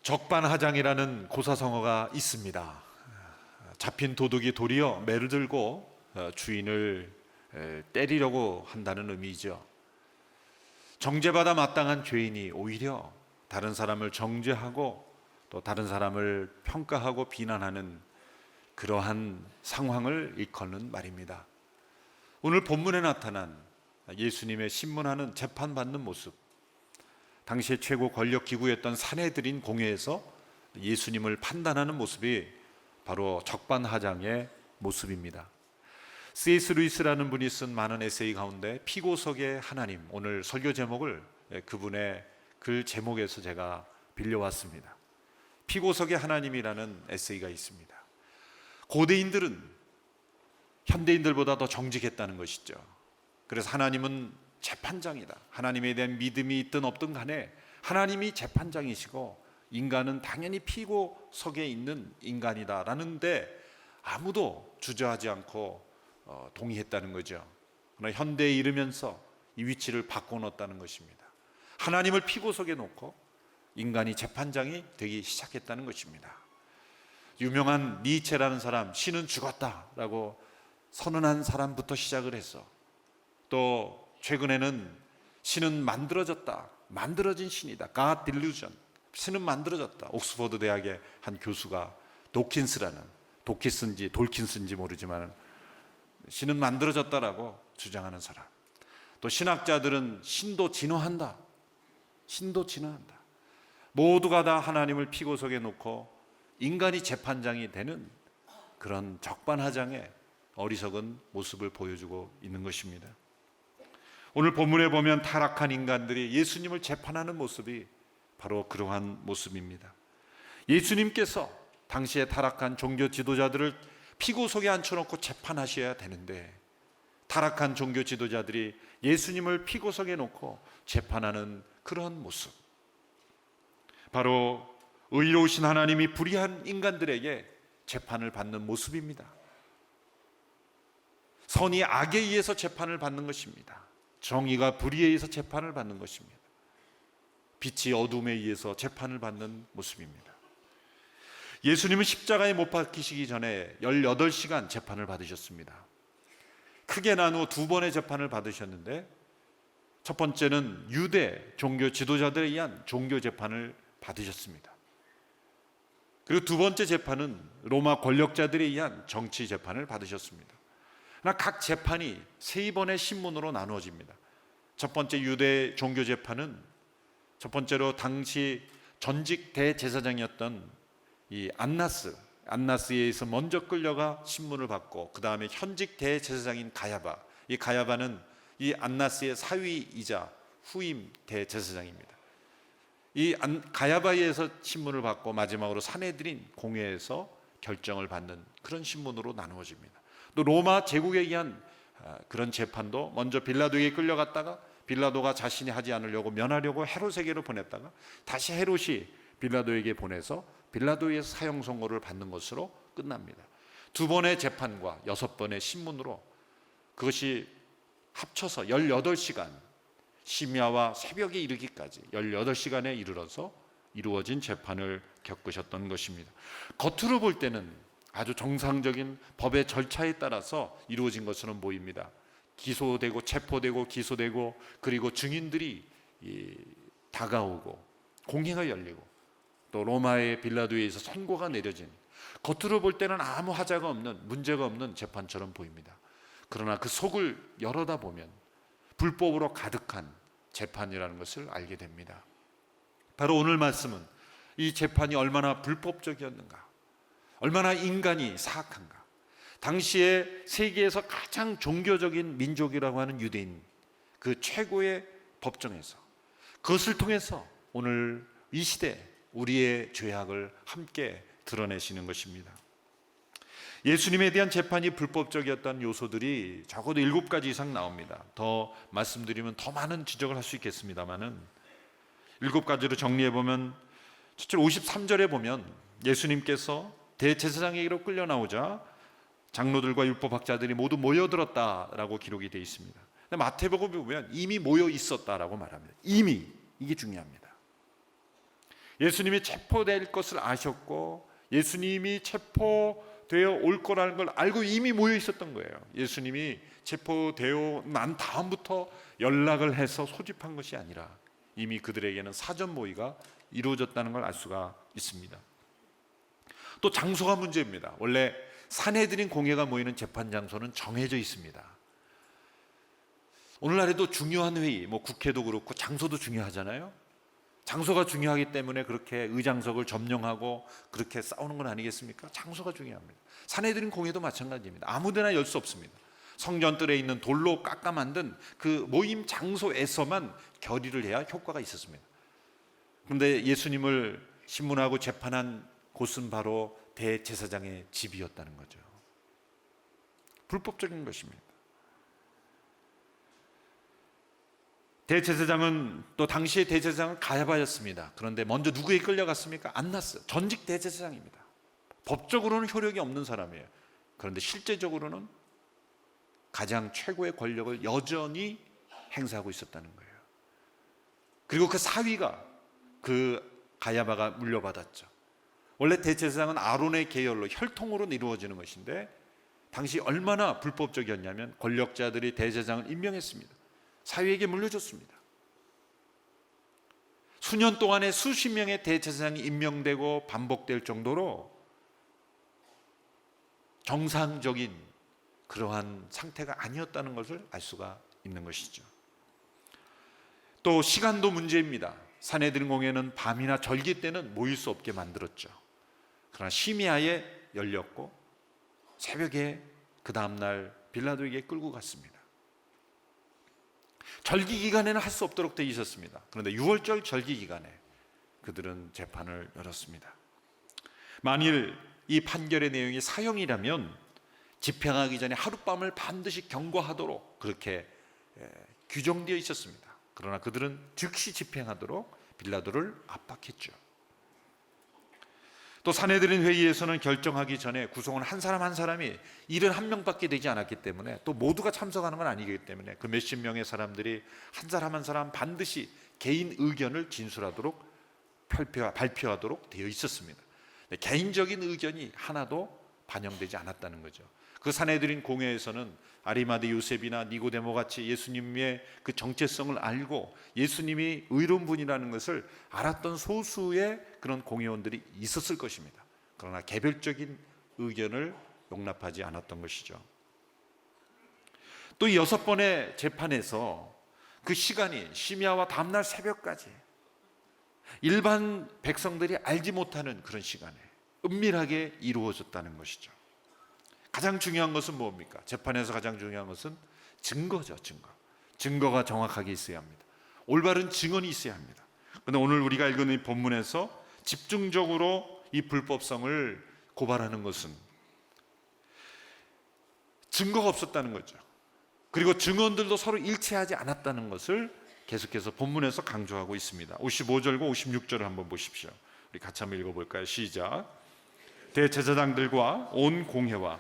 적반하장이라는 고사성어가 있습니다. 잡힌 도둑이 도리어 매를 들고 주인을 때리려고 한다는 의미죠. 정죄받아 마땅한 죄인이 오히려 다른 사람을 정죄하고 또 다른 사람을 평가하고 비난하는 그러한 상황을 일컫는 말입니다. 오늘 본문에 나타난 예수님의 신문하는 재판받는 모습, 당시의 최고 권력 기구였던 산헤드린 공회에서 예수님을 판단하는 모습이 바로 적반하장의 모습입니다. C.S. 루이스라는 분이 쓴 많은 에세이 가운데 피고석의 하나님, 오늘 설교 제목을 그분의 글 제목에서 제가 빌려왔습니다. 피고석의 하나님이라는 에세이가 있습니다. 고대인들은 현대인들보다 더 정직했다는 것이죠. 그래서 하나님은 재판장이다. 하나님에 대한 믿음이 있든 없든 간에 하나님이 재판장이시고 인간은 당연히 피고석에 있는 인간이다 라는데 아무도 주저하지 않고 동의했다는 거죠. 그러나 현대에 이르면서 이 위치를 바꿔놓았다는 것입니다. 하나님을 피고석에 놓고 인간이 재판장이 되기 시작했다는 것입니다. 유명한 니체라는 사람, 신은 죽었다라고 선언한 사람부터 시작을 해서 또 최근에는 신은 만들어졌다, 만들어진 신이다, God delusion, 신은 만들어졌다. 옥스퍼드 대학의 한 교수가 도킨스라는, 도키스인지 돌킨스인지 모르지만 신은 만들어졌다라고 주장하는 사람. 또 신학자들은 신도 진화한다, 신도 진화한다. 모두가 다 하나님을 피고석에 놓고 인간이 재판장이 되는 그런 적반하장의 어리석은 모습을 보여주고 있는 것입니다. 오늘 본문에 보면 타락한 인간들이 예수님을 재판하는 모습이 바로 그러한 모습입니다. 예수님께서 당시에 타락한 종교 지도자들을 피고석에 앉혀놓고 재판하셔야 되는데 타락한 종교 지도자들이 예수님을 피고석에 놓고 재판하는 그런 모습, 바로 의로우신 하나님이 불의한 인간들에게 재판을 받는 모습입니다. 선이 악에 의해서 재판을 받는 것입니다. 정의가 불의에 의해서 재판을 받는 것입니다. 빛이 어둠에 의해서 재판을 받는 모습입니다. 예수님은 십자가에 못 박히시기 전에 18시간 재판을 받으셨습니다. 크게 나누어 두 번의 재판을 받으셨는데 첫 번째는 유대 종교 지도자들에 의한 종교 재판을 받으셨습니다. 그리고 두 번째 재판은 로마 권력자들에 의한 정치 재판을 받으셨습니다. 그러나 각 재판이 세 번의 신문으로 나누어집니다. 첫 번째 유대 종교 재판은 첫 번째로 당시 전직 대제사장이었던 이 안나스에 의해서 먼저 끌려가 신문을 받고 그 다음에 현직 대제사장인 가야바, 이 가야바는 이 안나스의 사위이자 후임 대제사장입니다. 이 가야바에 의해서 신문을 받고 마지막으로 산헤드린 공회에서 결정을 받는 그런 신문으로 나누어집니다. 또 로마 제국에 의한 그런 재판도 먼저 빌라도에게 끌려갔다가 빌라도가 자신이 하지 않으려고 면하려고 헤롯에게로 보냈다가 다시 헤롯이 빌라도에게 보내서 빌라도에서 사형 선고를 받는 것으로 끝납니다. 두 번의 재판과 6번의 신문으로 그것이 합쳐서 18시간, 심야와 새벽에 이르기까지 18시간에 이르러서 이루어진 재판을 겪으셨던 것입니다. 겉으로 볼 때는 아주 정상적인 법의 절차에 따라서 이루어진 것처럼 보입니다. 기소되고 체포되고 기소되고 그리고 증인들이 다가오고 공회가 열리고 또 로마의 빌라도에서 선고가 내려진, 겉으로 볼 때는 아무 하자가 없는, 문제가 없는 재판처럼 보입니다. 그러나 그 속을 열어다 보면 불법으로 가득한 재판이라는 것을 알게 됩니다. 바로 오늘 말씀은 이 재판이 얼마나 불법적이었는가, 얼마나 인간이 사악한가. 당시에 세계에서 가장 종교적인 민족이라고 하는 유대인, 그 최고의 법정에서 그것을 통해서 오늘 이 시대 우리의 죄악을 함께 드러내시는 것입니다. 예수님에 대한 재판이 불법적이었던 요소들이 적어도 7가지 이상 나옵니다. 더 말씀드리면 더 많은 지적을 할 수 있겠습니다만은 7가지로 정리해보면 첫째 53절에 보면 예수님께서 대제사장에게로 끌려 나오자 장로들과 율법학자들이 모두 모여들었다라고 기록이 되어 있습니다. 근데 마태복음에 보면 이미 모여 있었다라고 말합니다. 이미, 이게 중요합니다. 예수님이 체포될 것을 아셨고 예수님이 체포되어 올 거라는 걸 알고 이미 모여 있었던 거예요. 예수님이 체포되어 난 다음부터 연락을 해서 소집한 것이 아니라 이미 그들에게는 사전 모의가 이루어졌다는 걸 알 수가 있습니다. 또 장소가 문제입니다. 원래 산헤드린 공회가 모이는 재판 장소는 정해져 있습니다. 오늘날에도 중요한 회의, 국회도 그렇고 장소도 중요하잖아요. 장소가 중요하기 때문에 그렇게 의장석을 점령하고 그렇게 싸우는 건 아니겠습니까? 장소가 중요합니다. 산헤드린 공회도 마찬가지입니다. 아무데나 열 수 없습니다. 성전뜰에 있는 돌로 깎아 만든 그 모임 장소에서만 결의를 해야 효과가 있었습니다. 그런데 예수님을 신문하고 재판한 곳은 바로 대제사장의 집이었다는 거죠. 불법적인 것입니다. 대제사장은 또 당시의 대제사장은 가야바였습니다. 그런데 먼저 누구에 끌려갔습니까? 안나스, 전직 대제사장입니다. 법적으로는 효력이 없는 사람이에요. 그런데 실제적으로는 가장 최고의 권력을 여전히 행사하고 있었다는 거예요. 그리고 그 사위가 그 가야바가 물려받았죠. 원래 대제사장은 아론의 계열로 혈통으로 이루어지는 것인데 당시 얼마나 불법적이었냐면 권력자들이 대제사장을 임명했습니다. 사위에게 물려줬습니다. 수년 동안에 수십 명의 대제사장이 임명되고 반복될 정도로 정상적인 그러한 상태가 아니었다는 것을 알 수가 있는 것이죠. 또 시간도 문제입니다. 산헤드린 공회는 밤이나 절기 때는 모일 수 없게 만들었죠. 그러나 심야에 열렸고 새벽에 그 다음날 빌라도에게 끌고 갔습니다. 절기 기간에는 할 수 없도록 되어 있었습니다. 그런데 6월절 절기 기간에 그들은 재판을 열었습니다. 만일 이 판결의 내용이 사형이라면 집행하기 전에 하룻밤을 반드시 경고하도록 그렇게 규정되어 있었습니다. 그러나 그들은 즉시 집행하도록 빌라도를 압박했죠. 또 산헤드린 회의에서는 결정하기 전에 구성원 한 사람 한 사람이 71명밖에 되지 않았기 때문에 또 모두가 참석하는 건 아니기 때문에 그 몇십 명의 사람들이 한 사람 한 사람 반드시 개인 의견을 진술하도록 발표하도록 되어 있었습니다. 개인적인 의견이 하나도 반영되지 않았다는 거죠. 그 산헤드린 공회에서는 아리마대 요셉이나 니고데모 같이 예수님의 그 정체성을 알고 예수님이 의로운 분이라는 것을 알았던 소수의 그런 공회원들이 있었을 것입니다. 그러나 개별적인 의견을 용납하지 않았던 것이죠. 또 6번의 재판에서 그 시간이 심야와 다음날 새벽까지 일반 백성들이 알지 못하는 그런 시간에 은밀하게 이루어졌다는 것이죠. 가장 중요한 것은 뭡니까? 재판에서 가장 중요한 것은 증거죠. 증거가 정확하게 있어야 합니다. 올바른 증언이 있어야 합니다. 그런데 오늘 우리가 읽은 이 본문에서 집중적으로 이 불법성을 고발하는 것은 증거가 없었다는 거죠. 그리고 증언들도 서로 일치하지 않았다는 것을 계속해서 본문에서 강조하고 있습니다. 55절과 56절을 한번 보십시오. 우리 같이 한번 읽어볼까요? 시작. 대제사장들과 온 공회와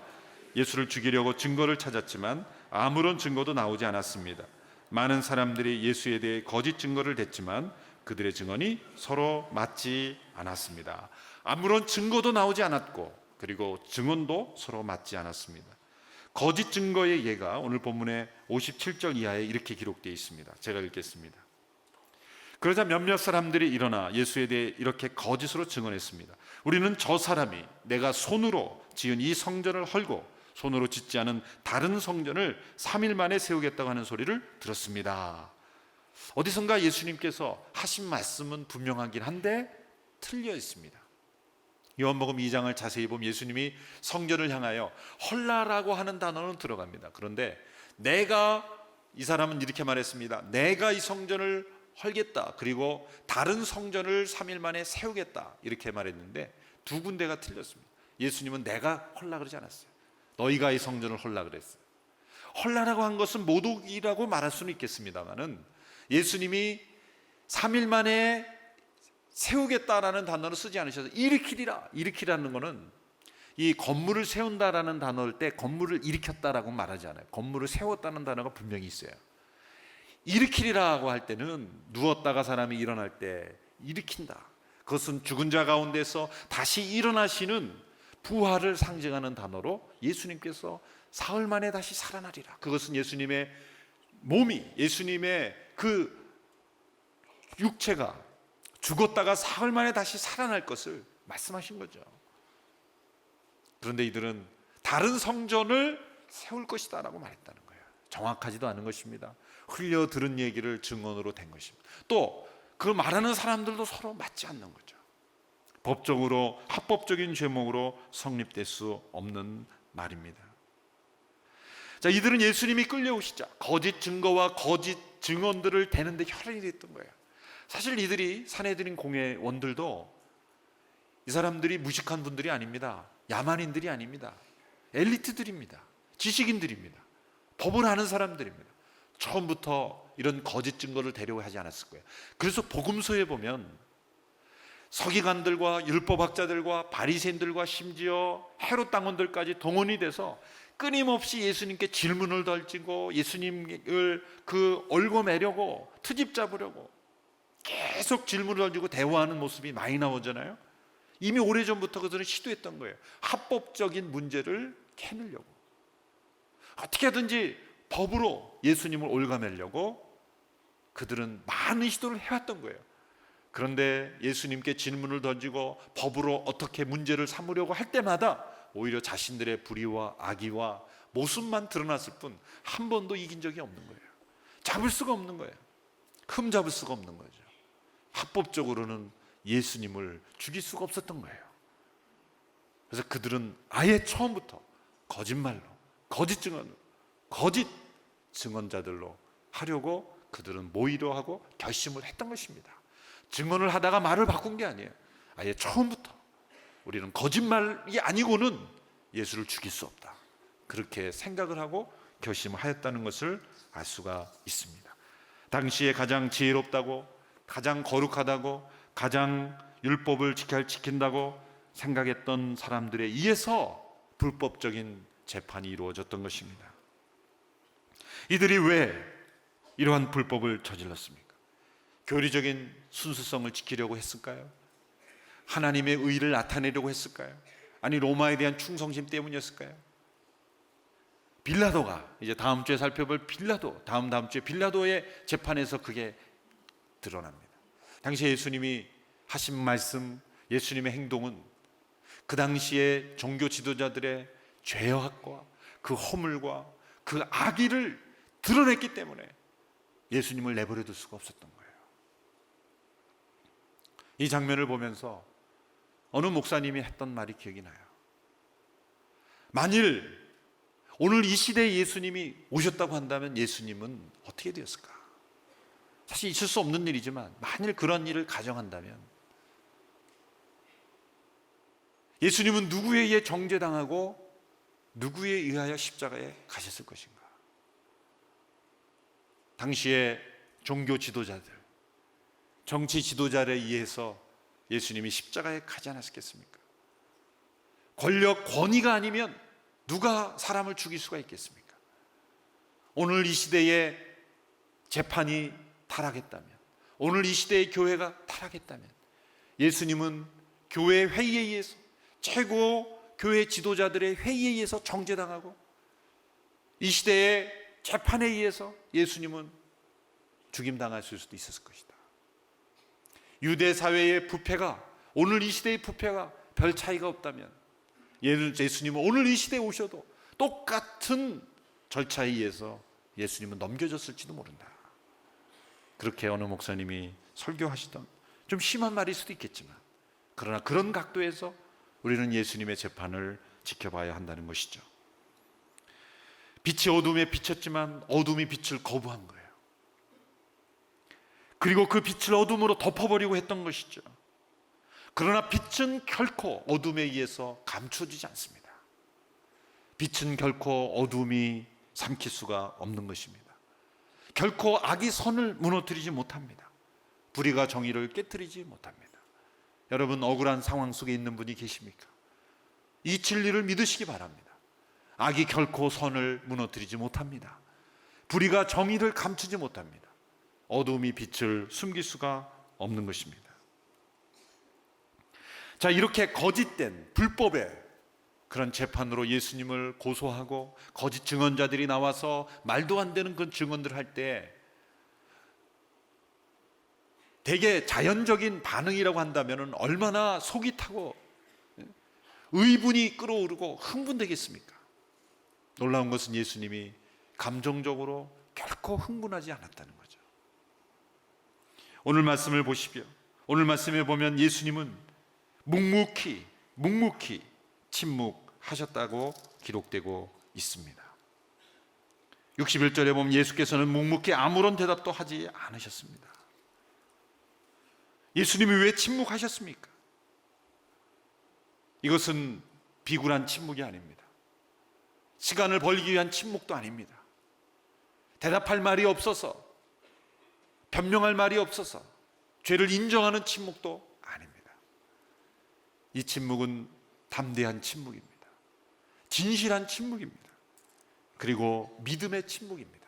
예수를 죽이려고 증거를 찾았지만 아무런 증거도 나오지 않았습니다. 많은 사람들이 예수에 대해 거짓 증거를 댔지만 그들의 증언이 서로 맞지 않았습니다. 아무런 증거도 나오지 않았고 그리고 증언도 서로 맞지 않았습니다. 거짓 증거의 예가 오늘 본문의 57절 이하에 이렇게 기록되어 있습니다. 제가 읽겠습니다. 그러자 몇몇 사람들이 일어나 예수에 대해 이렇게 거짓으로 증언했습니다. 우리는 저 사람이 내가 손으로 지은 이 성전을 헐고 손으로 짓지 않은 다른 성전을 3일 만에 세우겠다고 하는 소리를 들었습니다. 어디선가 예수님께서 하신 말씀은 분명하긴 한데 틀려 있습니다. 요한복음 2장을 자세히 보면 예수님이 성전을 향하여 헐라라고 하는 단어는 들어갑니다. 그런데 이 사람은 이렇게 말했습니다. 내가 이 성전을 헐겠다. 그리고 다른 성전을 3일 만에 세우겠다. 이렇게 말했는데 두 군데가 틀렸습니다. 예수님은 내가 헐라 그러지 않았어요. 너희가 이 성전을 헐라 그랬어요. 헐라라고 한 것은 모독이라고 말할 수는 있겠습니다만은 예수님이 3일 만에 세우겠다라는 단어를 쓰지 않으셔서 일으키라는 것은 이 건물을 세운다라는 단어일 때 건물을 일으켰다라고 말하지 않아요. 건물을 세웠다는 단어가 분명히 있어요. 일으키리라고 할 때는 누웠다가 사람이 일어날 때 일으킨다. 그것은 죽은 자 가운데서 다시 일어나시는 부활을 상징하는 단어로 예수님께서 사흘 만에 다시 살아나리라. 그것은 예수님의 몸이, 예수님의 그 육체가 죽었다가 사흘 만에 다시 살아날 것을 말씀하신 거죠. 그런데 이들은 다른 성전을 세울 것이다 라고 말했다는 거예요. 정확하지도 않은 것입니다. 흘려 들은 얘기를 증언으로 된 것입니다. 또 그 말하는 사람들도 서로 맞지 않는 거죠. 법적으로, 합법적인 죄목으로 성립될 수 없는 말입니다. 자, 이들은 예수님이 끌려오시자 거짓 증거와 거짓 증언들을 대는데 혈안이 됐던 거예요. 사실 이들이 산헤드린 공회원들도 이 사람들이 무식한 분들이 아닙니다. 야만인들이 아닙니다. 엘리트들입니다. 지식인들입니다. 법을 아는 사람들입니다. 처음부터 이런 거짓 증거를 대려고 하지 않았을 거예요. 그래서 복음서에 보면 서기관들과 율법학자들과 바리새인들과 심지어 헤롯 당원들까지 동원이 돼서 끊임없이 예수님께 질문을 던지고 예수님을 얽어매려고 트집 잡으려고 계속 질문을 던지고 대화하는 모습이 많이 나오잖아요. 이미 오래전부터 그들은 시도했던 거예요. 합법적인 문제를 캐내려고, 어떻게든지 법으로 예수님을 옭아매려고 그들은 많은 시도를 해왔던 거예요. 그런데 예수님께 질문을 던지고 법으로 어떻게 문제를 삼으려고 할 때마다 오히려 자신들의 불의와 악의와 모습만 드러났을 뿐 한 번도 이긴 적이 없는 거예요. 잡을 수가 없는 거예요. 흠 잡을 수가 없는 거죠. 합법적으로는 예수님을 죽일 수가 없었던 거예요. 그래서 그들은 아예 처음부터 거짓말로, 거짓 증언으로, 거짓 증언자들로 하려고 그들은 모의로 하고 결심을 했던 것입니다. 증언을 하다가 말을 바꾼 게 아니에요. 아예 처음부터 우리는 거짓말이 아니고는 예수를 죽일 수 없다, 그렇게 생각을 하고 결심을 하였다는 것을 알 수가 있습니다. 당시에 가장 지혜롭다고, 가장 거룩하다고, 가장 율법을 지킨다고 생각했던 사람들에 의해서 불법적인 재판이 이루어졌던 것입니다. 이들이 왜 이러한 불법을 저질렀습니까? 교리적인 순수성을 지키려고 했을까요? 하나님의 의를 나타내려고 했을까요? 아니 로마에 대한 충성심 때문이었을까요? 빌라도가, 이제 다음 주에 살펴볼 빌라도, 다음 주에 빌라도의 재판에서 그게 드러납니다. 당시에 예수님이 하신 말씀, 예수님의 행동은 그 당시에 종교 지도자들의 죄악과 그 허물과 그 악의를 드러냈기 때문에 예수님을 내버려 둘 수가 없었던 거예요. 이 장면을 보면서 어느 목사님이 했던 말이 기억이 나요. 만일 오늘 이 시대에 예수님이 오셨다고 한다면 예수님은 어떻게 되었을까? 사실 있을 수 없는 일이지만 만일 그런 일을 가정한다면 예수님은 누구에 의해 정죄당하고 누구에 의하여 십자가에 가셨을 것인가? 당시의 종교 지도자들, 정치 지도자들에 의해서 예수님이 십자가에 가지 않았겠습니까? 권력, 권위가 아니면 누가 사람을 죽일 수가 있겠습니까? 오늘 이 시대에 재판이 타락했다면, 오늘 이 시대의 교회가 타락했다면 예수님은 교회 회의에 의해서, 최고 교회 지도자들의 회의에 의해서 정죄당하고 이 시대의 재판에 의해서 예수님은 죽임당하실 수도 있었을 것이다. 유대 사회의 부패가, 오늘 이 시대의 부패가 별 차이가 없다면 예수님은 오늘 이 시대에 오셔도 똑같은 절차에 의해서 예수님은 넘겨졌을지도 모른다. 그렇게 어느 목사님이 설교하시던, 좀 심한 말일 수도 있겠지만 그러나 그런 각도에서 우리는 예수님의 재판을 지켜봐야 한다는 것이죠. 빛이 어둠에 비쳤지만 어둠이 빛을 거부한 거예요. 그리고 그 빛을 어둠으로 덮어버리고 했던 것이죠. 그러나 빛은 결코 어둠에 의해서 감춰지지 않습니다. 빛은 결코 어둠이 삼킬 수가 없는 것입니다. 결코 악이 선을 무너뜨리지 못합니다. 불의가 정의를 깨트리지 못합니다. 여러분, 억울한 상황 속에 있는 분이 계십니까? 이 진리를 믿으시기 바랍니다. 악이 결코 선을 무너뜨리지 못합니다. 불의가 정의를 감추지 못합니다. 어둠이 빛을 숨길 수가 없는 것입니다. 자, 이렇게 거짓된 불법의 그런 재판으로 예수님을 고소하고 거짓 증언자들이 나와서 말도 안 되는 그런 증언들을 할 때 되게 자연적인 반응이라고 한다면 얼마나 속이 타고 의분이 끓어오르고 흥분되겠습니까? 놀라운 것은 예수님이 감정적으로 결코 흥분하지 않았다는 거죠. 오늘 말씀을 보십시오. 오늘 말씀에 보면 예수님은 묵묵히 침묵하셨다고 기록되고 있습니다. 61절에 보면 예수께서는 묵묵히 아무런 대답도 하지 않으셨습니다. 예수님이 왜 침묵하셨습니까? 이것은 비굴한 침묵이 아닙니다. 시간을 벌기 위한 침묵도 아닙니다. 대답할 말이 없어서, 변명할 말이 없어서 죄를 인정하는 침묵도 아닙니다. 이 침묵은 담대한 침묵입니다. 진실한 침묵입니다. 그리고 믿음의 침묵입니다.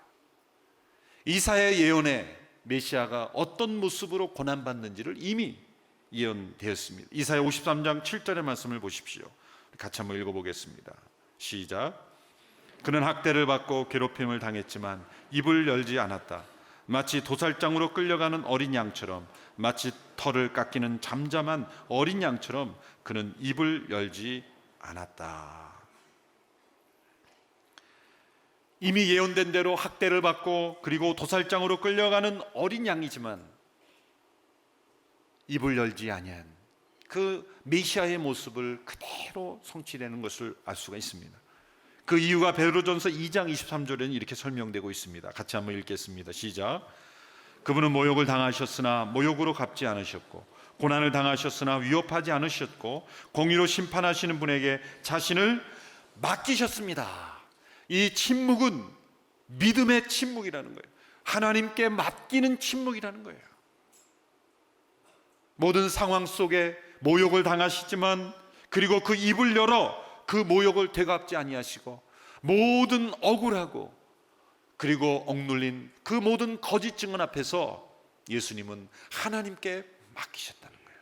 이사야의 예언에 메시아가 어떤 모습으로 고난받는지를 이미 예언되었습니다. 이사야 53장 7절의 말씀을 보십시오. 같이 한번 읽어보겠습니다. 시작. 그는 학대를 받고 괴롭힘을 당했지만 입을 열지 않았다. 마치 도살장으로 끌려가는 어린 양처럼, 마치 털을 깎이는 잠잠한 어린 양처럼 그는 입을 열지 않았다. 이미 예언된 대로 학대를 받고 그리고 도살장으로 끌려가는 어린 양이지만 입을 열지 아니한 그 메시아의 모습을 그대로 성취되는 것을 알 수가 있습니다. 그 이유가 베드로전서 2장 23절에는 이렇게 설명되고 있습니다. 같이 한번 읽겠습니다. 시작. 그분은 모욕을 당하셨으나 모욕으로 갚지 않으셨고, 고난을 당하셨으나 위협하지 않으셨고, 공의로 심판하시는 분에게 자신을 맡기셨습니다. 이 침묵은 믿음의 침묵이라는 거예요. 하나님께 맡기는 침묵이라는 거예요. 모든 상황 속에 모욕을 당하시지만, 그리고 그 입을 열어 그 모욕을 되갚지 아니하시고, 모든 억울하고 그리고 억눌린 그 모든 거짓 증언 앞에서 예수님은 하나님께 맡기셨다는 거예요.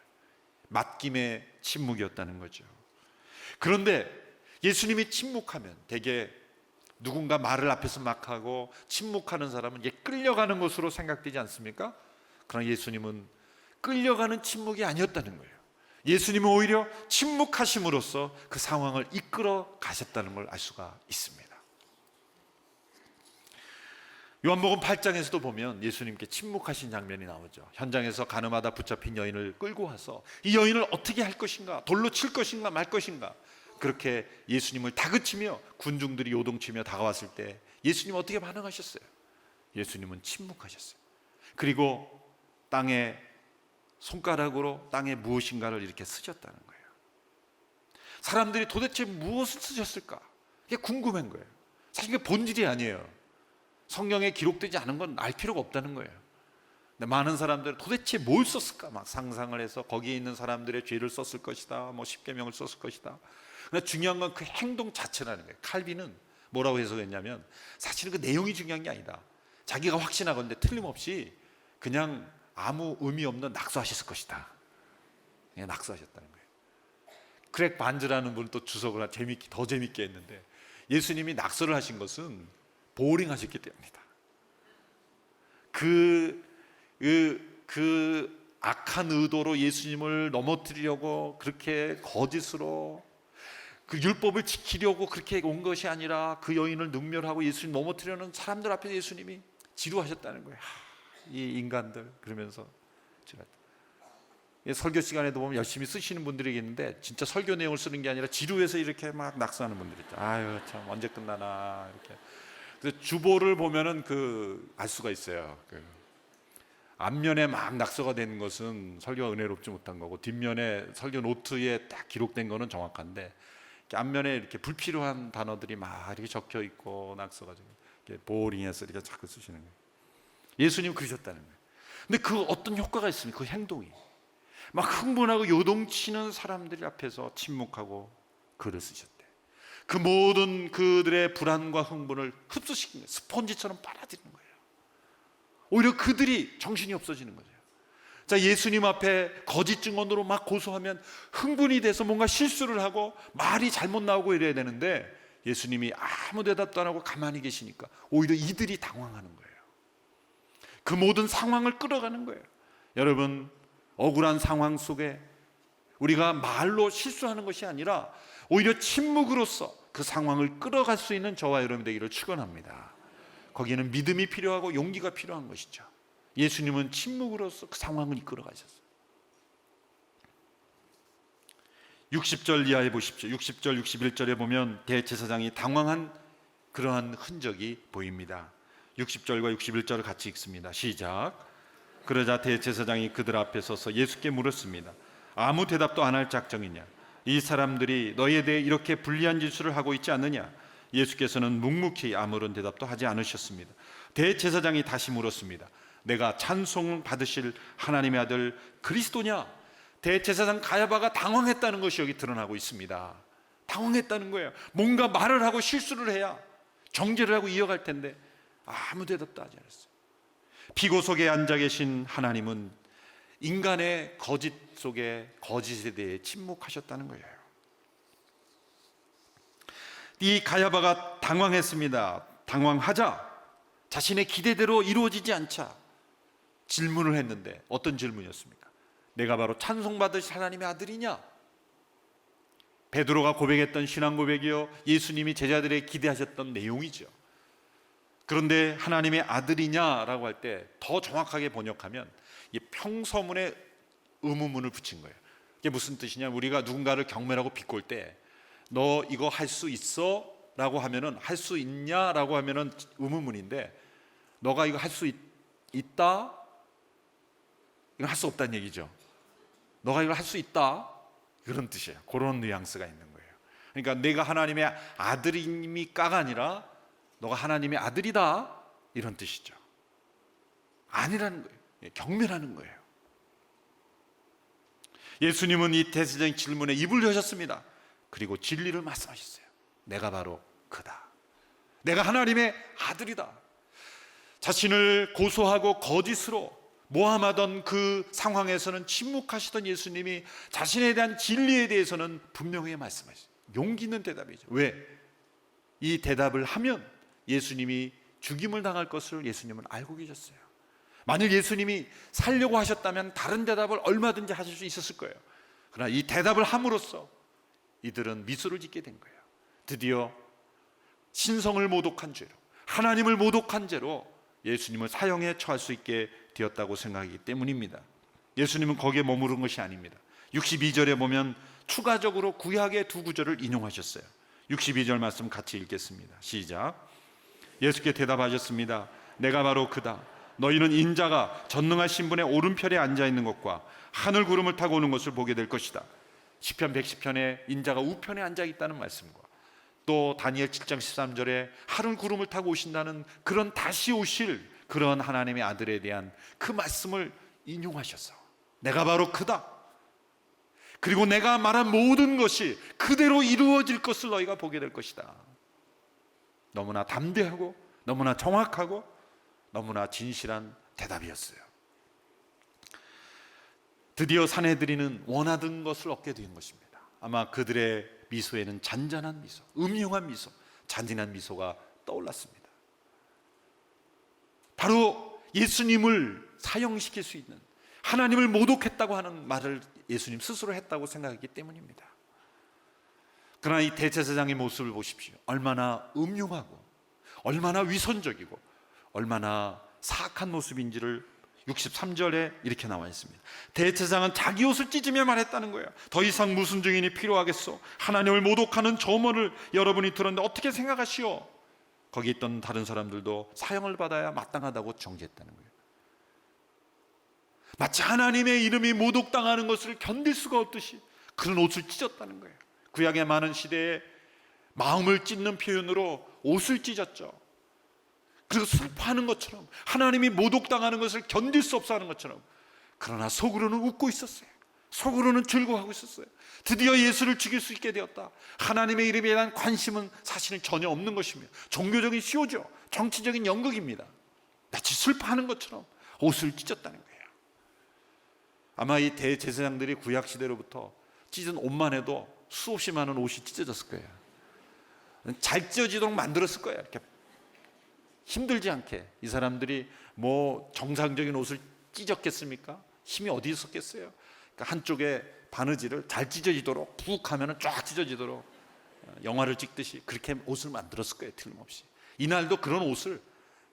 맡김의 침묵이었다는 거죠. 그런데 예수님이 침묵하면 대개 누군가 말을 앞에서 막 하고 침묵하는 사람은 이게 끌려가는 것으로 생각되지 않습니까? 그러나 예수님은 끌려가는 침묵이 아니었다는 거예요. 예수님은 오히려 침묵하심으로써 그 상황을 이끌어 가셨다는 걸 알 수가 있습니다. 요한복음 8장에서도 보면 예수님께 침묵하신 장면이 나오죠. 현장에서 가늠하다 붙잡힌 여인을 끌고 와서 이 여인을 어떻게 할 것인가, 돌로 칠 것인가 말 것인가, 그렇게 예수님을 다그치며 군중들이 요동치며 다가왔을 때 예수님은 어떻게 반응하셨어요? 예수님은 침묵하셨어요. 그리고 땅에 손가락으로 땅에 무엇인가를 이렇게 쓰셨다는 거예요. 사람들이 도대체 무엇을 쓰셨을까? 이게 궁금한 거예요. 사실 그게 본질이 아니에요. 성경에 기록되지 않은 건 알 필요가 없다는 거예요. 근데 많은 사람들은 도대체 뭘 썼을까 막 상상을 해서 거기에 있는 사람들의 죄를 썼을 것이다, 뭐 십계명을 썼을 것이다. 그러나 중요한 건 그 행동 자체라는 거예요. 칼빈은 뭐라고 해석했냐면 사실은 그 내용이 중요한 게 아니다. 자기가 확신하건대 틀림없이 그냥 아무 의미 없는 낙서하셨을 것이다. 그냥 낙서하셨다는 거예요. 크랙 반즈라는 분은 또 주석을 더 재밌게 했는데, 예수님이 낙서를 하신 것은 보링 하셨기 때문이다. 그 악한 의도로 예수님을 넘어뜨리려고 그렇게 거짓으로 그 율법을 지키려고 그렇게 온 것이 아니라 그 여인을 능멸하고 예수님 넘어뜨리려는 사람들 앞에 예수님이 지루하셨다는 거예요. 이 인간들 그러면서 설교 시간에도 보면 열심히 쓰시는 분들이 있는데 진짜 설교 내용을 쓰는 게 아니라 지루해서 이렇게 막 낙서하는 분들이 있죠. 아유 참 언제 끝나나 이렇게. 그래서 주보를 보면은 알 수가 있어요. 앞면에 막 낙서가 된 것은 설교가 은혜롭지 못한 거고, 뒷면에 설교 노트에 딱 기록된 거는 정확한데, 앞면에 이렇게 불필요한 단어들이 막 이렇게 적혀 있고 낙서가 이렇게 보링해서 이렇게 자꾸 쓰시는 거예요. 예수님 그러셨다는 거예요. 근데 그 어떤 효과가 있습니까? 그 행동이 막 흥분하고 요동치는 사람들 앞에서 침묵하고 글을 쓰셨대. 그 모든 그들의 불안과 흥분을 흡수시킨 거예요. 스펀지처럼 빨아들이는 거예요. 오히려 그들이 정신이 없어지는 거죠. 자, 예수님 앞에 거짓 증언으로 막 고소하면 흥분이 돼서 뭔가 실수를 하고 말이 잘못 나오고 이래야 되는데 예수님이 아무 대답도 안 하고 가만히 계시니까 오히려 이들이 당황하는 거예요. 그 모든 상황을 끌어가는 거예요. 여러분, 억울한 상황 속에 우리가 말로 실수하는 것이 아니라 오히려 침묵으로써 그 상황을 끌어갈 수 있는 저와 여러분 되기를 축원합니다. 거기에는 믿음이 필요하고 용기가 필요한 것이죠. 예수님은 침묵으로써 그 상황을 이끌어 가셨어요. 60절 이하에 보십시오. 60절, 61절에 보면 대제사장이 당황한 그러한 흔적이 보입니다. 60절과 61절을 같이 읽습니다. 시작. 그러자 대제사장이 그들 앞에 서서 예수께 물었습니다. 아무 대답도 안 할 작정이냐? 이 사람들이 너희에 대해 이렇게 불리한 짓을 하고 있지 않느냐? 예수께서는 묵묵히 아무런 대답도 하지 않으셨습니다. 대제사장이 다시 물었습니다. 내가 찬송 받으실 하나님의 아들 그리스도냐? 대제사장 가야바가 당황했다는 것이 여기 드러나고 있습니다. 당황했다는 거예요. 뭔가 말을 하고 실수를 해야 정죄를 하고 이어갈 텐데 아무 대답도 하지 않았어요. 피고 속에 앉아 계신 하나님은 인간의 거짓 속에 거짓에 대해 침묵하셨다는 거예요. 이 가야바가 당황했습니다. 당황하자 자신의 기대대로 이루어지지 않자 질문을 했는데 어떤 질문이었습니까? 내가 바로 찬송받으실 하나님의 아들이냐? 베드로가 고백했던 신앙 고백이요, 예수님이 제자들에게 기대하셨던 내용이죠. 그런데 하나님의 아들이냐라고 할 때 더 정확하게 번역하면 이 평서문에 의문문을 붙인 거예요. 이게 무슨 뜻이냐? 우리가 누군가를 경멸하고 비꼴 때 너 이거 할 수 있어? 라고 하면은 할 수 있냐? 라고 하면은 의문문인데 너가 이거 할 수 있다? 이건 할 수 없다는 얘기죠. 너가 이걸 할 수 있다? 그런 뜻이에요. 그런 뉘앙스가 있는 거예요. 그러니까 내가 하나님의 아들입니까가 아니라 너가 하나님의 아들이다 이런 뜻이죠. 아니라는 거예요. 경멸하는 거예요. 예수님은 이 대제사장 질문에 입을 여셨습니다. 그리고 진리를 말씀하셨어요. 내가 바로 그다. 내가 하나님의 아들이다. 자신을 고소하고 거짓으로 모함하던 그 상황에서는 침묵하시던 예수님이 자신에 대한 진리에 대해서는 분명히 말씀하셨어요. 용기 있는 대답이죠. 왜? 이 대답을 하면 예수님이 죽임을 당할 것을 예수님은 알고 계셨어요. 만일 예수님이 살려고 하셨다면 다른 대답을 얼마든지 하실 수 있었을 거예요. 그러나 이 대답을 함으로써 이들은 미소를 짓게 된 거예요. 드디어 신성을 모독한 죄로, 하나님을 모독한 죄로 예수님을 사형에 처할 수 있게 되었다고 생각하기 때문입니다. 예수님은 거기에 머무른 것이 아닙니다. 62절에 보면 추가적으로 구약의 두 구절을 인용하셨어요. 62절 말씀 같이 읽겠습니다. 시작. 예수께 대답하셨습니다. 내가 바로 그다. 너희는 인자가 전능하신 분의 오른편에 앉아있는 것과 하늘 구름을 타고 오는 것을 보게 될 것이다. 시편 110편에 인자가 우편에 앉아있다는 말씀과 또 다니엘 7장 13절에 하늘 구름을 타고 오신다는 그런 다시 오실 그런 하나님의 아들에 대한 그 말씀을 인용하셔서 내가 바로 그다. 그리고 내가 말한 모든 것이 그대로 이루어질 것을 너희가 보게 될 것이다. 너무나 담대하고 너무나 정확하고 너무나 진실한 대답이었어요. 드디어 사내들이는 원하던 것을 얻게 된 것입니다. 아마 그들의 미소에는 잔잔한 미소, 음흉한 미소, 잔인한 미소가 떠올랐습니다. 바로 예수님을 사형시킬 수 있는, 하나님을 모독했다고 하는 말을 예수님 스스로 했다고 생각했기 때문입니다. 그러나 이 대제사장의 모습을 보십시오. 얼마나 음흉하고 얼마나 위선적이고 얼마나 사악한 모습인지를 63절에 이렇게 나와 있습니다. 대제사장은 자기 옷을 찢으며 말했다는 거예요. 더 이상 무슨 증인이 필요하겠소? 하나님을 모독하는 저먼을 여러분이 들었는데 어떻게 생각하시오? 거기 있던 다른 사람들도 사형을 받아야 마땅하다고 정죄했다는 거예요. 마치 하나님의 이름이 모독당하는 것을 견딜 수가 없듯이 그런 옷을 찢었다는 거예요. 구약의 많은 시대에 마음을 찢는 표현으로 옷을 찢었죠. 그리고 슬퍼하는 것처럼, 하나님이 모독당하는 것을 견딜 수 없어 하는 것처럼, 그러나 속으로는 웃고 있었어요. 속으로는 즐거워하고 있었어요. 드디어 예수를 죽일 수 있게 되었다. 하나님의 이름에 대한 관심은 사실은 전혀 없는 것입니다. 종교적인 쇼죠. 정치적인 연극입니다. 마치 슬퍼하는 것처럼 옷을 찢었다는 거예요. 아마 이 대제사장들이 구약 시대로부터 찢은 옷만 해도 수없이 많은 옷이 찢어졌을 거예요. 잘 찢어지도록 만들었을 거예요. 이렇게 힘들지 않게. 이 사람들이 뭐 정상적인 옷을 찢었겠습니까? 힘이 어디 있었겠어요? 그러니까 한쪽에 바느질을 잘 찢어지도록 푹 하면 쫙 찢어지도록 영화를 찍듯이 그렇게 옷을 만들었을 거예요. 틀림없이. 이날도 그런 옷을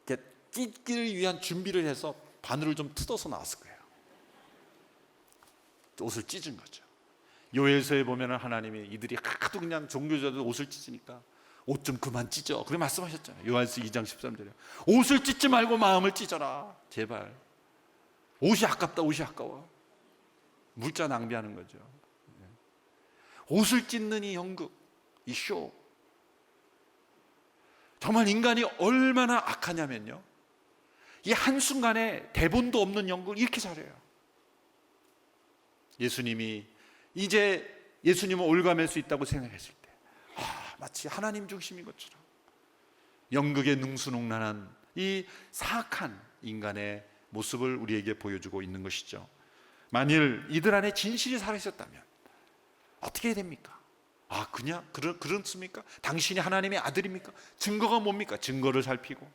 이렇게 찢기를 위한 준비를 해서 바늘을 좀 뜯어서 나왔을 거예요. 옷을 찢은 거죠. 요엘서에 보면 하나님이 이들이 하도 그냥 종교자들 옷을 찢으니까 옷 좀 그만 찢어. 그렇게 말씀하셨잖아요. 요한서 2장 13절에 옷을 찢지 말고 마음을 찢어라. 제발. 옷이 아깝다. 옷이 아까워. 물자 낭비하는 거죠. 옷을 찢는 이 연극, 이 쇼. 정말 인간이 얼마나 악하냐면요, 이 한순간에 대본도 없는 연극을 이렇게 잘해요. 예수님이 이제 예수님을 올가맬 수 있다고 생각했을 때 마치 하나님 중심인 것처럼 연극에 능수능란한 이 사악한 인간의 모습을 우리에게 보여주고 있는 것이죠. 만일 이들 안에 진실이 살아있었다면 어떻게 해야 됩니까? 그냥 그렇습니까? 당신이 하나님의 아들입니까? 증거가 뭡니까? 증거를 살피고,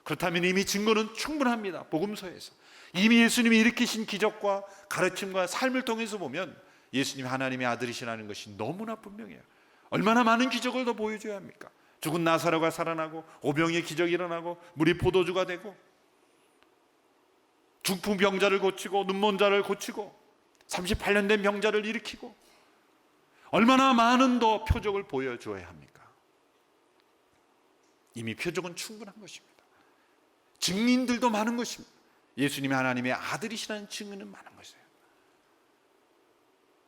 그렇다면 이미 증거는 충분합니다. 복음서에서 이미 예수님이 일으키신 기적과 가르침과 삶을 통해서 보면 예수님이 하나님의 아들이시라는 것이 너무나 분명해요. 얼마나 많은 기적을 더 보여줘야 합니까? 죽은 나사로가 살아나고, 오병이의 기적이 일어나고, 물이 포도주가 되고, 중풍 병자를 고치고, 눈먼 자를 고치고, 38년 된 병자를 일으키고, 얼마나 많은 더 표적을 보여줘야 합니까? 이미 표적은 충분한 것입니다. 증인들도 많은 것입니다. 예수님이 하나님의 아들이시라는 증인은 많은 것이에요.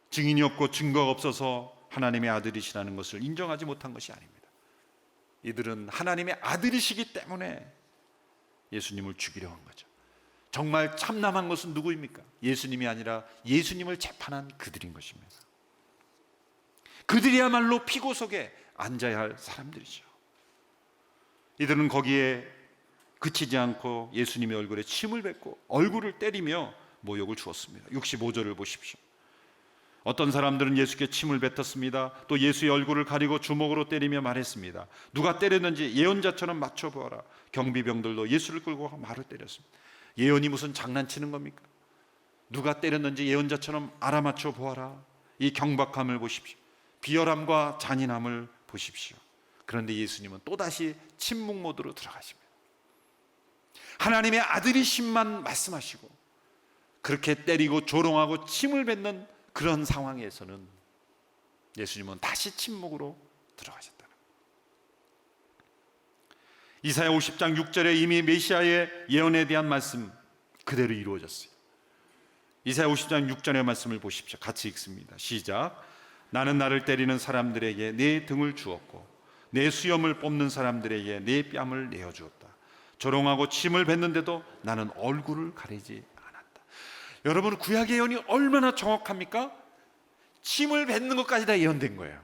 증인이 없고 증거가 없어서 하나님의 아들이시라는 것을 인정하지 못한 것이 아닙니다. 이들은 하나님의 아들이시기 때문에 예수님을 죽이려 한 거죠. 정말 참남한 것은 누구입니까? 예수님이 아니라 예수님을 재판한 그들인 것입니다. 그들이야말로 피고 속에 앉아야 할 사람들이죠. 이들은 거기에 그치지 않고 예수님의 얼굴에 침을 뱉고 얼굴을 때리며 모욕을 주었습니다. 65절을 보십시오. 어떤 사람들은 예수께 침을 뱉었습니다. 또 예수의 얼굴을 가리고 주먹으로 때리며 말했습니다. 누가 때렸는지 예언자처럼 맞춰보아라. 경비병들도 예수를 끌고 말을 때렸습니다. 예언이 무슨 장난치는 겁니까? 누가 때렸는지 예언자처럼 알아맞혀 보아라. 이 경박함을 보십시오. 비열함과 잔인함을 보십시오. 그런데 예수님은 또다시 침묵 모드로 들어가십니다. 하나님의 아들이심만 말씀하시고 그렇게 때리고 조롱하고 침을 뱉는 그런 상황에서는 예수님은 다시 침묵으로 들어가셨다는 거예요. 이사야 50장 6절에 이미 메시아의 예언에 대한 말씀 그대로 이루어졌어요. 이사야 50장 6절의 말씀을 보십시오. 같이 읽습니다. 시작. 나는 나를 때리는 사람들에게 내 등을 주었고 내 수염을 뽑는 사람들에게 내 뺨을 내어주었다. 조롱하고 침을 뱉는데도 나는 얼굴을 가리지 않았다. 여러분, 구약의 예언이 얼마나 정확합니까? 침을 뱉는 것까지 다 예언된 거예요.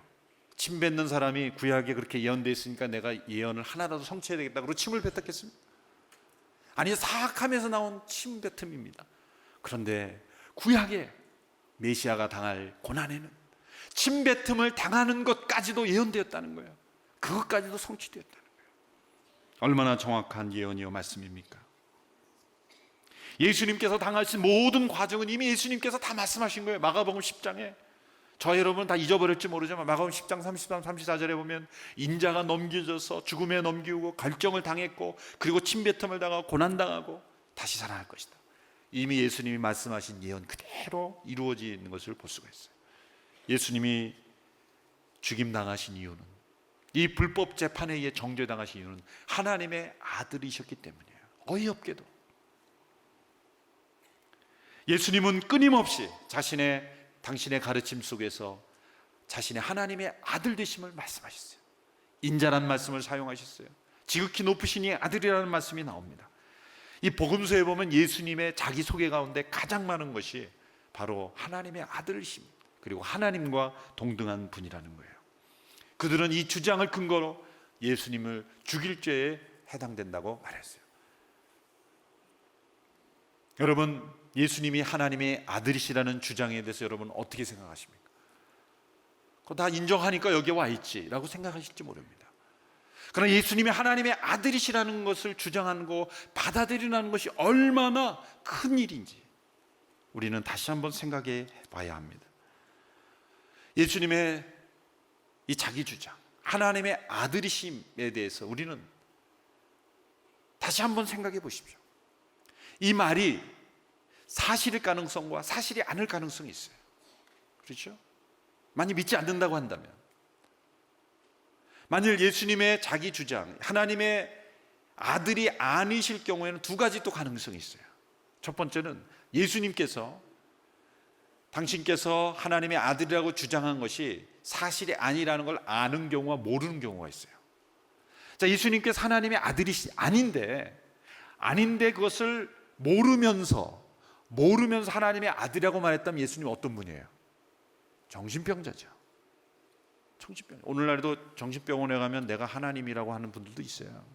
침 뱉는 사람이 구약에 그렇게 예언되어 있으니까 내가 예언을 하나라도 성취해야 되겠다 그러고 침을 뱉었겠습니까? 아니, 사악함에서 나온 침 뱉음입니다. 그런데 구약에 메시아가 당할 고난에는 침 뱉음을 당하는 것까지도 예언되었다는 거예요. 그것까지도 성취되었다는 거예요. 얼마나 정확한 예언이요 말씀입니까? 예수님께서 당하신 모든 과정은 이미 예수님께서 다 말씀하신 거예요. 마가복음 10장에. 저 여러분 다 잊어버릴지 모르지만 마가복음 10장 33, 34절에 보면 인자가 넘겨져서 죽음에 넘기고 갈정을 당했고 그리고 침뱉음을 당하고 고난당하고 다시 살아날 것이다. 이미 예수님이 말씀하신 예언 그대로 이루어지는 것을 볼 수가 있어요. 예수님이 죽임당하신 이유는, 이 불법 재판에 의해 정죄당하신 이유는 하나님의 아들이셨기 때문이에요. 어이없게도 예수님은 끊임없이 당신의 가르침 속에서 자신의 하나님의 아들 되심을 말씀하셨어요. 인자라는 말씀을 사용하셨어요. 지극히 높으신 이 아들이라는 말씀이 나옵니다. 이 복음서에 보면 예수님의 자기소개 가운데 가장 많은 것이 바로 하나님의 아들이심, 그리고 하나님과 동등한 분이라는 거예요. 그들은 이 주장을 근거로 예수님을 죽일 죄에 해당된다고 말했어요. 여러분, 예수님이 하나님의 아들이시라는 주장에 대해서 여러분 어떻게 생각하십니까? 그거 다 인정하니까 여기 와 있지라고 생각하실지 모릅니다. 그러나 예수님이 하나님의 아들이시라는 것을 주장하고 받아들이는 것이 얼마나 큰 일인지 우리는 다시 한번 생각해 봐야 합니다. 예수님의 이 자기 주장, 하나님의 아들이심에 대해서 우리는 다시 한번 생각해 보십시오. 이 말이 사실일 가능성과 사실이 아닐 가능성이 있어요. 그렇죠? 만약 믿지 않는다고 한다면, 만일 예수님의 자기 주장, 하나님의 아들이 아니실 경우에는 두 가지 또 가능성이 있어요. 첫 번째는 예수님께서 당신께서 하나님의 아들이라고 주장한 것이 사실이 아니라는 걸 아는 경우와 모르는 경우가 있어요. 자, 예수님께서 하나님의 아들이 아닌데 그것을 모르면서 하나님의 아들이라고 말했다면 예수님 어떤 분이에요? 정신병자죠. 정신병. 오늘날에도 정신병원에 가면 내가 하나님이라고 하는 분들도 있어요.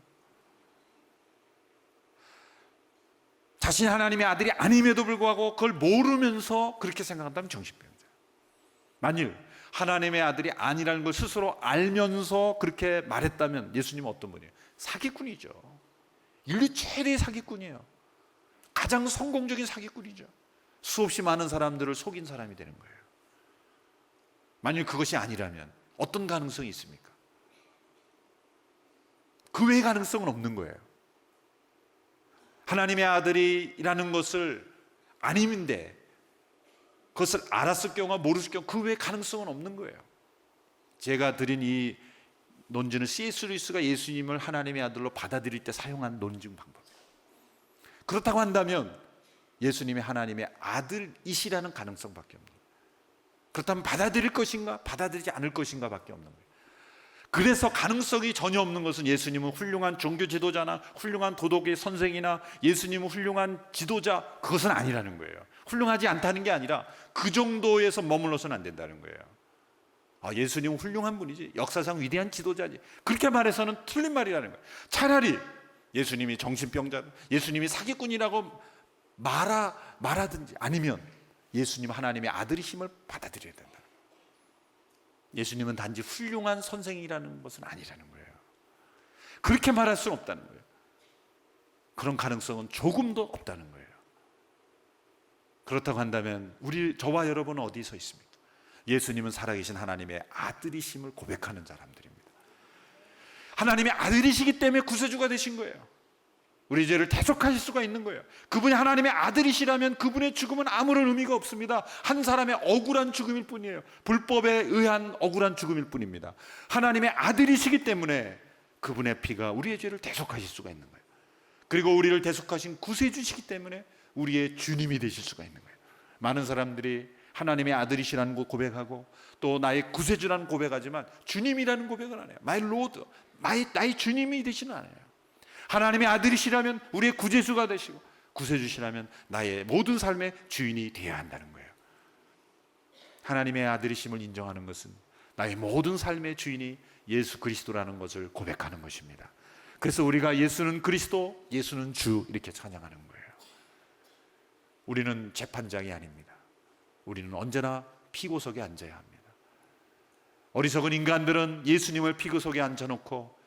자신이 하나님의 아들이 아님에도 불구하고 그걸 모르면서 그렇게 생각한다면 정신병자예요. 만일 하나님의 아들이 아니라는 걸 스스로 알면서 그렇게 말했다면 예수님은 어떤 분이에요? 사기꾼이죠. 인류 최대의 사기꾼이에요. 가장 성공적인 사기꾼이죠. 수없이 많은 사람들을 속인 사람이 되는 거예요. 만일 그것이 아니라면 어떤 가능성이 있습니까? 그 외의 가능성은 없는 거예요. 하나님의 아들이라는 것을 아님인데 그것을 알았을 경우와 모르실 경우 그 외의 가능성은 없는 거예요. 제가 드린 이 논지는 C.S. 루이스가 예수님을 하나님의 아들로 받아들일 때 사용한 논증 방법이에요. 그렇다고 한다면 예수님이 하나님의 아들이시라는 가능성밖에 없는 거예요. 그렇다면 받아들일 것인가 받아들이지 않을 것인가 밖에 없는 거예요. 그래서 가능성이 전혀 없는 것은 예수님은 훌륭한 종교 지도자나 훌륭한 도덕의 선생이나 예수님은 훌륭한 지도자, 그것은 아니라는 거예요. 훌륭하지 않다는 게 아니라 그 정도에서 머물러서는 안 된다는 거예요. 예수님은 훌륭한 분이지, 역사상 위대한 지도자지, 그렇게 말해서는 틀린 말이라는 거예요. 차라리 예수님이 정신병자, 예수님이 사기꾼이라고 말하든지, 아니면 예수님 하나님의 아들이심을 받아들여야 된다. 예수님은 단지 훌륭한 선생이라는 것은 아니라는 거예요. 그렇게 말할 수는 없다는 거예요. 그런 가능성은 조금도 없다는 거예요. 그렇다고 한다면 저와 여러분은 어디에 서 있습니까? 예수님은 살아계신 하나님의 아들이심을 고백하는 사람들입니다. 하나님의 아들이시기 때문에 구세주가 되신 거예요. 우리 죄를 대속하실 수가 있는 거예요. 그분이 하나님의 아들이시라면 그분의 죽음은 아무런 의미가 없습니다. 한 사람의 억울한 죽음일 뿐이에요. 불법에 의한 억울한 죽음일 뿐입니다. 하나님의 아들이시기 때문에 그분의 피가 우리의 죄를 대속하실 수가 있는 거예요. 그리고 우리를 대속하신 구세주시기 때문에 우리의 주님이 되실 수가 있는 거예요. 많은 사람들이 하나님의 아들이시라는 거 고백하고 또 나의 구세주라는 고백하지만 주님이라는 고백은 안 해요. 마이 로드, 나의 주님이 되시는 않아요. 하나님의 아들이시라면 우리의 구제주가 되시고 구세주시라면 나의 모든 삶의 주인이 되어야 한다는 거예요. 하나님의 아들이심을 인정하는 것은 나의 모든 삶의 주인이 예수 그리스도라는 것을 고백하는 것입니다. 그래서 우리가 예수는 그리스도, 예수는 주 이렇게 찬양하는 거예요. 우리는 재판장이 아닙니다. 우리는 언제나 피고석에 앉아야 합니다. 어리석은 인간들은 예수님을 피고석에 앉혀놓고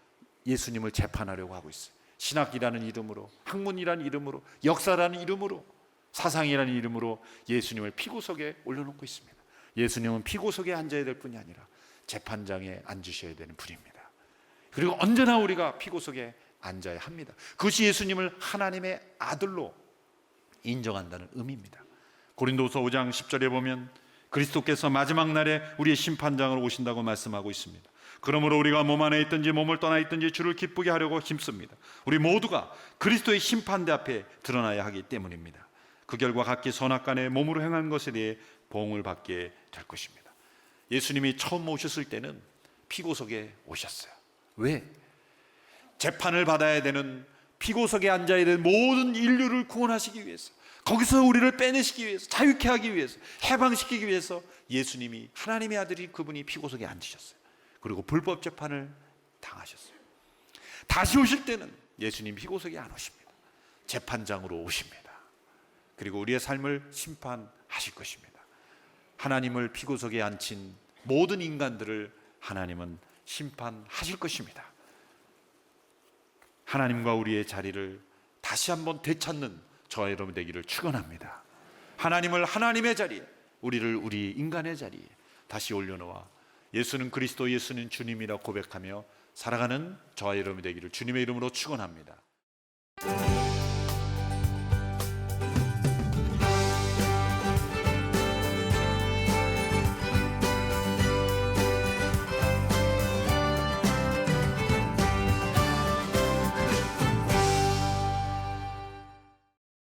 예수님을 재판하려고 하고 있어요. 신학이라는 이름으로, 학문이라는 이름으로, 역사라는 이름으로, 사상이라는 이름으로 예수님을 피고석에 올려놓고 있습니다. 예수님은 피고석에 앉아야 될 뿐이 아니라 재판장에 앉으셔야 되는 분입니다. 그리고 언제나 우리가 피고석에 앉아야 합니다. 그것이 예수님을 하나님의 아들로 인정한다는 의미입니다. 고린도서 5장 10절에 보면 그리스도께서 마지막 날에 우리의 심판장으로 오신다고 말씀하고 있습니다. 그러므로 우리가 몸 안에 있든지 몸을 떠나 있든지 주를 기쁘게 하려고 힘씁니다. 우리 모두가 그리스도의 심판대 앞에 드러나야 하기 때문입니다. 그 결과 각기 선악간에 몸으로 행한 것에 대해 보응을 받게 될 것입니다. 예수님이 처음 오셨을 때는 피고석에 오셨어요. 왜? 재판을 받아야 되는, 피고석에 앉아야 되는 모든 인류를 구원하시기 위해서, 거기서 우리를 빼내시기 위해서, 자유케 하기 위해서, 해방시키기 위해서 예수님이, 하나님의 아들이 그분이 피고석에 앉으셨어요. 그리고 불법 재판을 당하셨어요. 다시 오실 때는 예수님 피고석에 안 오십니다. 재판장으로 오십니다. 그리고 우리의 삶을 심판하실 것입니다. 하나님을 피고석에 앉힌 모든 인간들을 하나님은 심판하실 것입니다. 하나님과 우리의 자리를 다시 한번 되찾는 저와 여러분 되기를 축원합니다. 하나님을 하나님의 자리에, 우리를 우리 인간의 자리에 다시 올려놓아 예수는 그리스도, 예수는 주님이라 고백하며 살아가는 저와 여러분 되기를 주님의 이름으로 축원합니다.